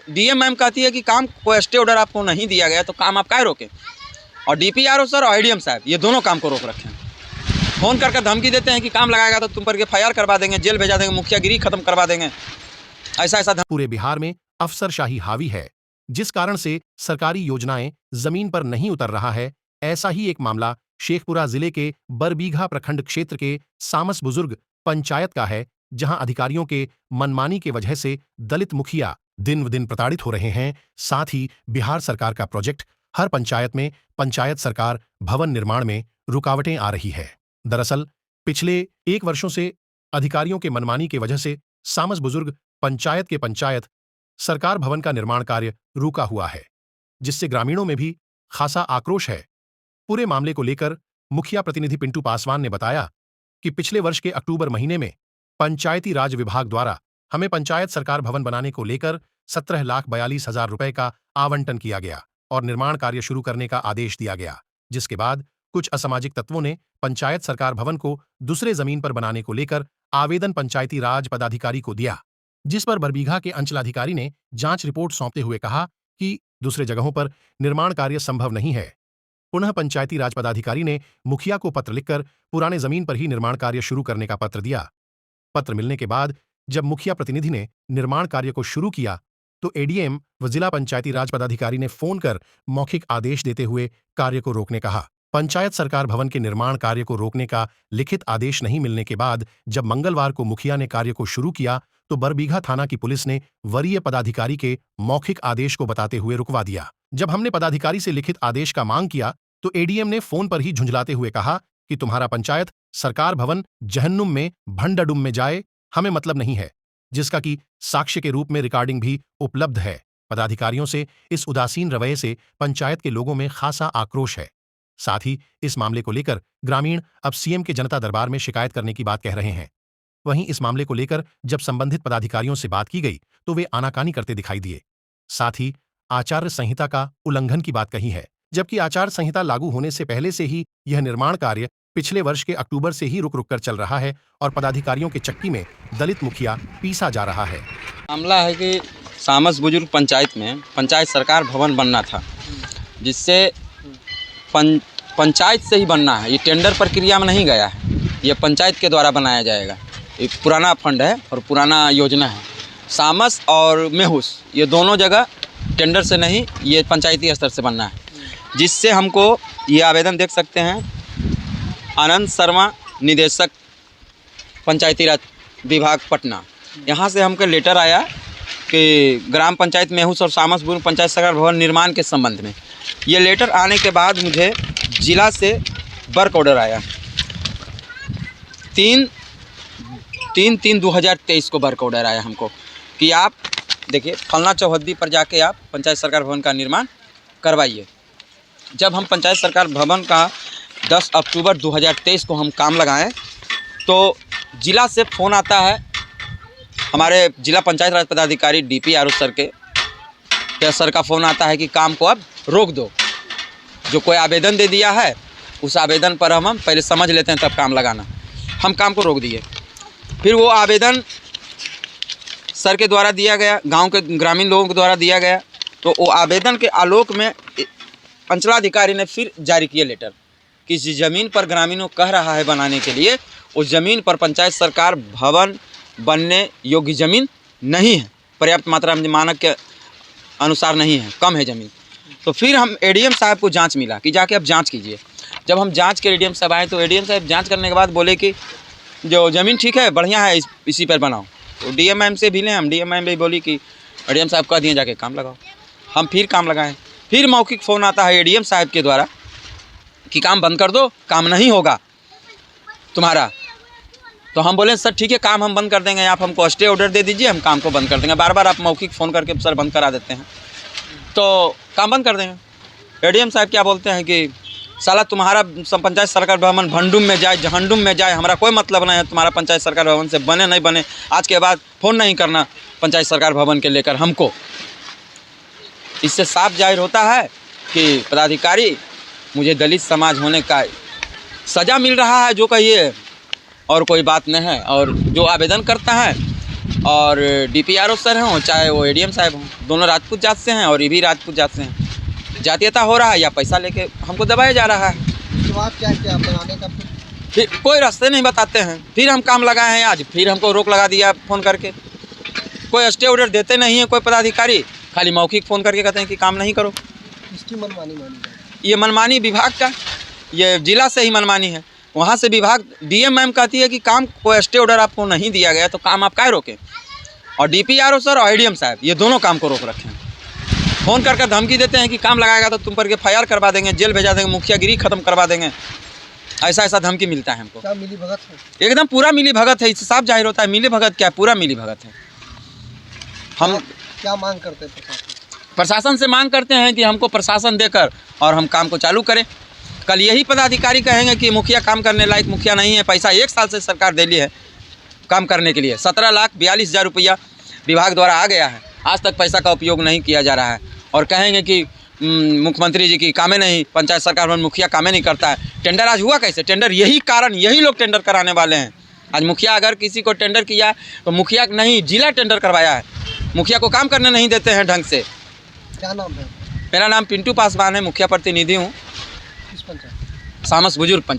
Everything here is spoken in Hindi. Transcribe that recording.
डीएम मैम कहती है कि काम कोई स्टे ऑर्डर आपको नहीं दिया गया तो काम आप काहे रोके। और डीपीआरओ सर और एडीएम साहब ये दोनों काम को रोक रखे हैं। फ़ोन करके धमकी देते हैं कि काम लगाएगा तो तुम पर एफआईआर करवा देंगे, जेल भेजा देंगे, मुखियागिरी खत्म करवा देंगे, ऐसा पूरे बिहार में अफसरशाही हावी है, जिस कारण से सरकारी योजनाएं जमीन पर नहीं उतर रहा है। ऐसा ही एक मामला शेखपुरा जिले के बरबीघा प्रखंड क्षेत्र के सामस बुजुर्ग पंचायत का है, जहां अधिकारियों के मनमानी के वजह से दलित मुखिया दिन व दिन प्रताड़ित हो रहे हैं। साथ ही बिहार सरकार का प्रोजेक्ट हर पंचायत में पंचायत सरकार भवन निर्माण में रुकावटें आ रही है। दरअसल पिछले 1 वर्षों से अधिकारियों के मनमानी की वजह से सामस बुजुर्ग पंचायत के पंचायत सरकार भवन का निर्माण कार्य रुका हुआ है, जिससे ग्रामीणों में भी खासा आक्रोश है। पूरे मामले को लेकर मुखिया प्रतिनिधि पिंटू पासवान ने बताया कि पिछले वर्ष के अक्टूबर महीने में पंचायती राज विभाग द्वारा हमें पंचायत सरकार भवन बनाने को लेकर 17,42,000 रुपए का आवंटन किया गया और निर्माण कार्य शुरू करने का आदेश दिया गया, जिसके बाद कुछ असामाजिक तत्वों ने पंचायत सरकार भवन को दूसरे जमीन पर बनाने को लेकर आवेदन पंचायती राज पदाधिकारी को दिया, जिस पर बरबीघा के अंचलाधिकारी ने जांच रिपोर्ट सौंपते हुए कहा कि दूसरे जगहों पर निर्माण कार्य संभव नहीं है। पुनः पंचायती राज पदाधिकारी ने मुखिया को पत्र लिखकर पुराने जमीन पर ही निर्माण कार्य शुरू करने का पत्र दिया। पत्र मिलने के बाद जब मुखिया प्रतिनिधि ने निर्माण कार्य को शुरू किया तो एडीएम व जिला पंचायती राज पदाधिकारी ने फोन कर मौखिक आदेश देते हुए कार्य को रोकने कहा। पंचायत सरकार भवन के निर्माण कार्य को रोकने का लिखित आदेश नहीं मिलने के बाद जब मंगलवार को मुखिया ने कार्य को शुरू किया तो बरबीघा थाना की पुलिस ने वरीय पदाधिकारी के मौखिक आदेश को बताते हुए रुकवा दिया। जब हमने पदाधिकारी से लिखित आदेश का मांग किया तो एडीएम ने फोन पर ही झुंझलाते हुए कहा कि तुम्हारा पंचायत सरकार भवन जहन्नुम में भंडाडुम में जाए, हमें मतलब नहीं है, जिसका कि साक्ष्य के रूप में रिकॉर्डिंग भी उपलब्ध है। पदाधिकारियों से इस उदासीन रवैये से पंचायत के लोगों में खासा आक्रोश है। साथ ही इस मामले को लेकर ग्रामीण अब सीएम के जनता दरबार में शिकायत करने की बात कह रहे हैं। वहीं इस मामले को लेकर जब संबंधित पदाधिकारियों से बात की गई तो वे आनाकानी करते दिखाई दिए। साथ ही आचार संहिता का उल्लंघन की बात कही है, जबकि आचार संहिता लागू होने से पहले से ही यह निर्माण कार्य पिछले वर्ष के अक्टूबर से ही रुक रुक कर चल रहा है और पदाधिकारियों के चक्की में दलित मुखिया पीसा जा रहा है। मामला है कि सामस बुजुर्ग पंचायत में पंचायत सरकार भवन बनना था, जिससे पंचायत से ही बनना है। ये टेंडर प्रक्रिया में नहीं गया है, ये पंचायत के द्वारा बनाया जाएगा। एक पुराना फंड है और पुराना योजना है। सामस और मेहुस ये दोनों जगह टेंडर से नहीं, ये पंचायती स्तर से बनना है, जिससे हमको ये आवेदन देख सकते हैं। आनंद शर्मा, निदेशक पंचायती राज विभाग पटना, यहाँ से हमको लेटर आया कि ग्राम पंचायत मेहुस और सामस बुजुर्ग पंचायत सरकार भवन निर्माण के संबंध में। ये लेटर आने के बाद मुझे जिला से वर्क ऑर्डर आया 3/3/2023 को वर्क ऑर्डर आया हमको कि आप देखिए फलना चौहद्दी पर जाके आप पंचायत सरकार भवन का निर्माण करवाइए। जब हम पंचायत सरकार भवन का 10 अक्टूबर 2023 को हम काम लगाएं तो जिला से फ़ोन आता है हमारे जिला पंचायत राज पदाधिकारी डीपीआरओ सर के सर का फ़ोन आता है कि काम को अब रोक दो। जो कोई आवेदन दे दिया है उस आवेदन पर हम पहले समझ लेते हैं तब काम लगाना। हम काम को रोक दिए। फिर वो आवेदन सर के द्वारा दिया गया, गांव के ग्रामीण लोगों के द्वारा दिया गया, तो वो आवेदन के आलोक में अंचलाधिकारी ने फिर जारी किया लेटर कि जिस ज़मीन पर ग्रामीणों कह रहा है बनाने के लिए उस ज़मीन पर पंचायत सरकार भवन बनने योग्य ज़मीन नहीं है, पर्याप्त मात्रा में मानक के अनुसार नहीं है, कम है ज़मीन। तो फिर हम एडीएम साहब को जांच मिला कि जाके आप जांच कीजिए। जब हम जांच के एडीएम साहब आए तो एडीएम साहब जांच करने के बाद बोले कि जो ज़मीन ठीक है, बढ़िया है, इसी पर बनाओ। तो डीएम से भी लें, हम डीएम भी बोली कि एडीएम साहब कह दिए जाके काम लगाओ। हम फिर काम लगाएं। फिर मौखिक फ़ोन आता है एडीएम साहब के द्वारा कि काम बंद कर दो, काम नहीं होगा तुम्हारा। तो हम बोले सर ठीक है, काम हम बंद कर देंगे, आप हमको स्टे ऑर्डर दे दीजिए, हम काम को बंद कर देंगे। बार बार आप मौखिक फ़ोन करके सर बंद करा देते हैं, तो काम बंद कर देंगे। एडीएम साहब क्या बोलते हैं कि साला तुम्हारा पंचायत सरकार भवन भंडुम में जाए, जहन्नुम में जाए, हमारा कोई मतलब नहीं है तुम्हारा पंचायत सरकार भवन से बने नहीं बने, आज के बाद फ़ोन नहीं करना पंचायत सरकार भवन के लेकर हमको। इससे साफ जाहिर होता है कि पदाधिकारी मुझे दलित समाज होने का सज़ा मिल रहा है जो कहिए, और कोई बात नहीं है। और जो आवेदन करता है और DPRO सर हों चाहे वो ADM साहब हों, दोनों राजपूत जात से हैं और ये भी राजपूत जात से हैं। जातीयता हो रहा है या पैसा लेके हमको दबाया जा रहा है। उसके बाद क्या किया बनाने का? फिर कोई रास्ते नहीं बताते हैं, फिर हम काम लगाए हैं आज, फिर हमको रोक लगा दिया फ़ोन करके। कोई स्टे ऑर्डर देते नहीं है कोई पदाधिकारी, खाली मौखिक फ़ोन करके कहते हैं कि काम नहीं करो। किसकी मनमानी मानी जाए? ये मनमानी विभाग का, ये जिला से ही मनमानी है। वहाँ से विभाग DM मैम कहती है कि काम कोई स्टे ऑर्डर आपको नहीं दिया गया तो काम आप काहे रोकें। और DPRO सर और ADM साहब ये दोनों काम को रोक रखे हैं। फ़ोन करके धमकी देते हैं कि काम लगाएगा तो तुम पर के FIR करवा देंगे, जेल भेजा देंगे, मुखियागिरी ख़त्म करवा देंगे। ऐसा धमकी मिलता है हमको। क्या मिली भगत है? एकदम पूरा मिली भगत है, इससे साफ जाहिर होता है मिली भगत क्या, पूरा मिली भगत है। हम क्या मांग करते हैं प्रशासन? प्रशासन से मांग करते हैं कि हमको प्रशासन देकर और हम काम को चालू करें। कल यही पदाधिकारी कहेंगे कि मुखिया काम करने लायक मुखिया नहीं है, पैसा 1 साल से सरकार दे ली है काम करने के लिए, 17,42,000 रुपया विभाग द्वारा आ गया है, आज तक पैसा का उपयोग नहीं किया जा रहा है। और कहेंगे कि मुख्यमंत्री जी की कामें नहीं, पंचायत सरकार में मुखिया कामें नहीं करता है। टेंडर आज हुआ कैसे? टेंडर यही कारण, यही लोग टेंडर कराने वाले हैं। आज मुखिया अगर किसी को टेंडर किया तो मुखिया नहीं, जिला टेंडर करवाया है। मुखिया को काम करने नहीं देते हैं ढंग से। क्या नाम है? मेरा नाम पिंटू पासवान है, मुखिया प्रतिनिधि हूँ, किस पंचायत? सामस बुजुर्ग पंचायत।